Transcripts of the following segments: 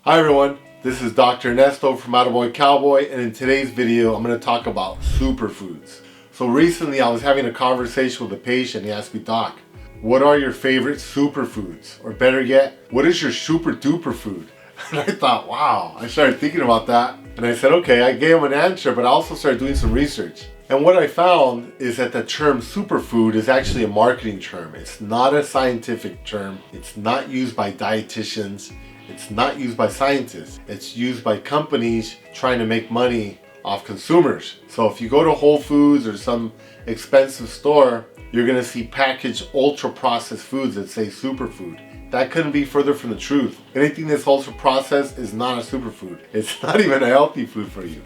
Hi everyone, this is Dr. Ernesto from AttaBoyCowBoy, and in today's video I'm going to talk about superfoods. So recently I was having a conversation with a patient. He asked me, Doc, what are your favorite superfoods? Or better yet, what is your super duper food? And I thought, wow, I started thinking about that. And I said, okay, I gave him an answer, but I also started doing some research. And what I found is that the term superfood is actually a marketing term. It's not a scientific term. It's not used by dietitians. It's not used by scientists. It's used by companies trying to make money off consumers. So if you go to Whole Foods or some expensive store, you're gonna see packaged ultra processed foods that say superfood. That couldn't be further from the truth. Anything that's ultra processed is not a superfood. It's not even a healthy food for you.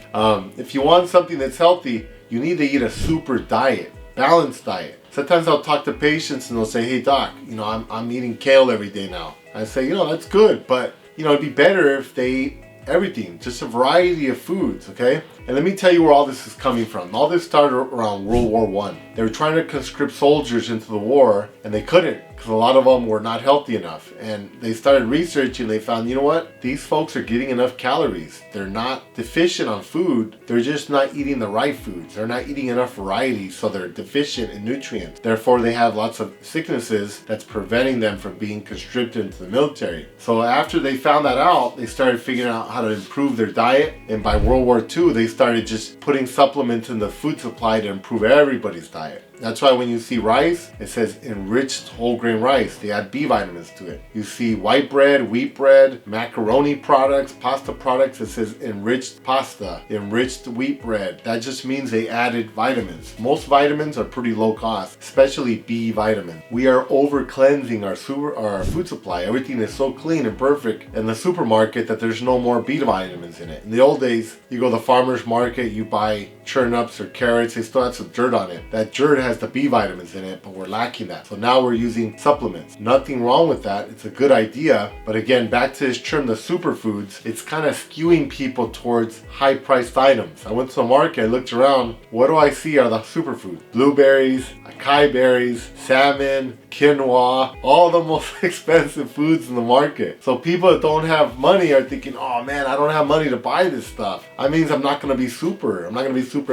If you want something that's healthy, you need to eat a super diet, balanced diet. Sometimes I'll talk to patients and they'll say, hey doc, I'm eating kale every day now. I say, that's good, but it'd be better if they ate everything, just a variety of foods, okay? And let me tell you where all this is coming from. All this started around World War I. They were trying to conscript soldiers into the war, and they couldn't because a lot of them were not healthy enough. And they started researching, they found, you know what? These folks are getting enough calories. They're not deficient on food. They're just not eating the right foods. They're not eating enough variety, so they're deficient in nutrients. Therefore, they have lots of sicknesses that's preventing them from being conscripted into the military. So after they found that out, they started figuring out how to improve their diet. And by World War II, they started just putting supplements in the food supply to improve everybody's diet. That's why when you see rice, it says enriched whole grain rice. They add B vitamins to it. You see white bread, wheat bread, macaroni products, pasta products, it says enriched pasta, enriched wheat bread. That just means they added vitamins. Most vitamins are pretty low cost, especially B vitamins. We are over cleansing our food supply. Everything is so clean and perfect in the supermarket that there's no more B vitamins in it. In the old days, you go to the farmer's market, you buy turnips or carrots, they still have some dirt on it. That dirt has the B vitamins in it, but we're lacking that. So now we're using supplements. Nothing wrong with that. It's a good idea. But again, back to this term, the superfoods, it's kind of skewing people towards high priced items. I went to the market, I looked around. What do I see are the superfoods? Blueberries, acai berries, salmon, quinoa, all the most expensive foods in the market. So people that don't have money are thinking, oh man, I don't have money to buy this stuff. That means I'm not going to be super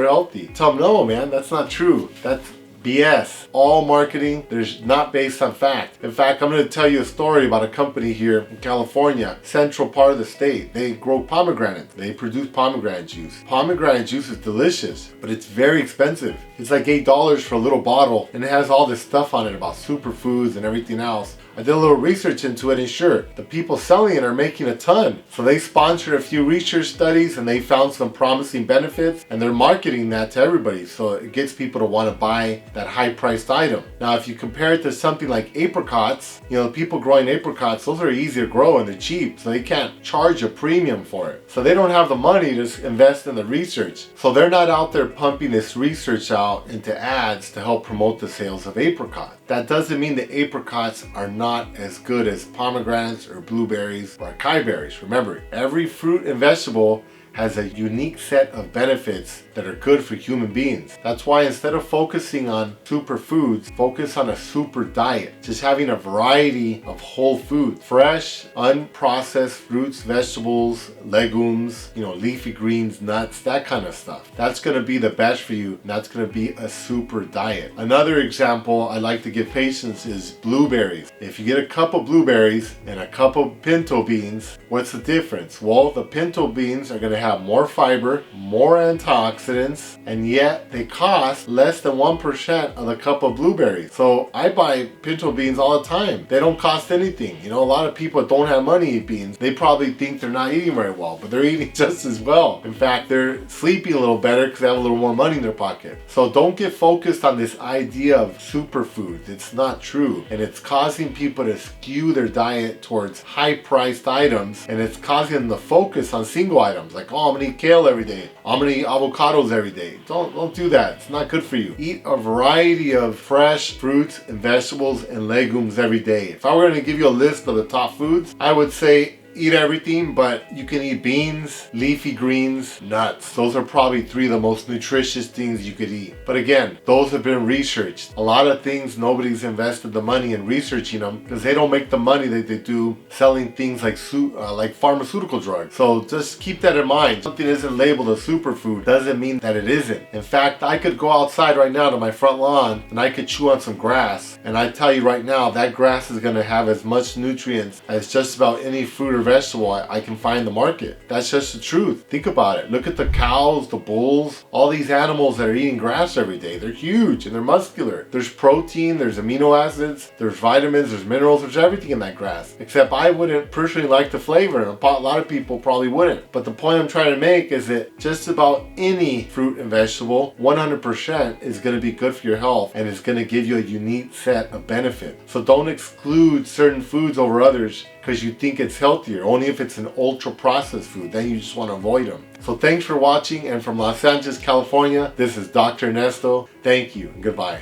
healthy. Tell them, no man, that's not true. That's BS. All marketing, there's not based on fact. In fact, I'm going to tell you a story about a company here in California, central part of the state. They grow pomegranate. They produce pomegranate juice. Pomegranate juice is delicious, but it's very expensive. It's like $8 for a little bottle, and it has all this stuff on it about superfoods and everything else. I did a little research into it, and sure, the people selling it are making a ton. So they sponsored a few research studies and they found some promising benefits, and they're marketing that to everybody. So it gets people to want to buy that high priced item. Now, if you compare it to something like apricots, the people growing apricots, those are easy to grow and they're cheap. So they can't charge a premium for it. So they don't have the money to invest in the research. So they're not out there pumping this research out into ads to help promote the sales of apricots. That doesn't mean that apricots are not as good as pomegranates or blueberries or acai berries. Remember, every fruit and vegetable has a unique set of benefits that are good for human beings. That's why instead of focusing on superfoods, focus on a super diet. Just having a variety of whole food, fresh, unprocessed fruits, vegetables, legumes, leafy greens, nuts, that kind of stuff. That's gonna be the best for you, and that's gonna be a super diet. Another example I like to give patients is blueberries. If you get a cup of blueberries and a cup of pinto beans, what's the difference? Well, the pinto beans are gonna have more fiber, more antioxidants, and yet they cost less than 1% of the cup of blueberries. So I buy pinto beans all the time. They don't cost anything. A lot of people that don't have money eat beans. They probably think they're not eating very well, but they're eating just as well. In fact, they're sleeping a little better because they have a little more money in their pocket. So don't get focused on this idea of superfoods. It's not true, and it's causing people to skew their diet towards high-priced items, and it's causing them to focus on single items like, oh, I'm gonna eat kale every day. I'm gonna eat avocados every day. Don't do that. It's not good for you. Eat a variety of fresh fruits and vegetables and legumes every day. If I were gonna give you a list of the top foods, I would say eat everything, but you can eat beans, leafy greens, nuts. Those are probably 3 of the most nutritious things you could eat. But again, those have been researched. A lot of things nobody's invested the money in researching them because they don't make the money that they do selling things like pharmaceutical drugs. So just keep that in mind. Something isn't labeled a superfood doesn't mean that it isn't. In fact, I could go outside right now to my front lawn and I could chew on some grass, and I tell you right now, that grass is going to have as much nutrients as just about any fruit or vegetable I can find in the market. That's just the truth. Think about it. Look at the cows, the bulls, all these animals that are eating grass every day. They're huge and they're muscular. There's protein, there's amino acids, there's vitamins, there's minerals, there's everything in that grass. Except I wouldn't personally like the flavor, and a lot of people probably wouldn't. But the point I'm trying to make is that just about any fruit and vegetable, 100% is going to be good for your health and is going to give you a unique set of benefits. So don't exclude certain foods over others because you think it's healthier, only if it's an ultra processed food, then you just want to avoid them. So thanks for watching, and from Los Angeles, California, this is Dr. Ernesto. Thank you and goodbye.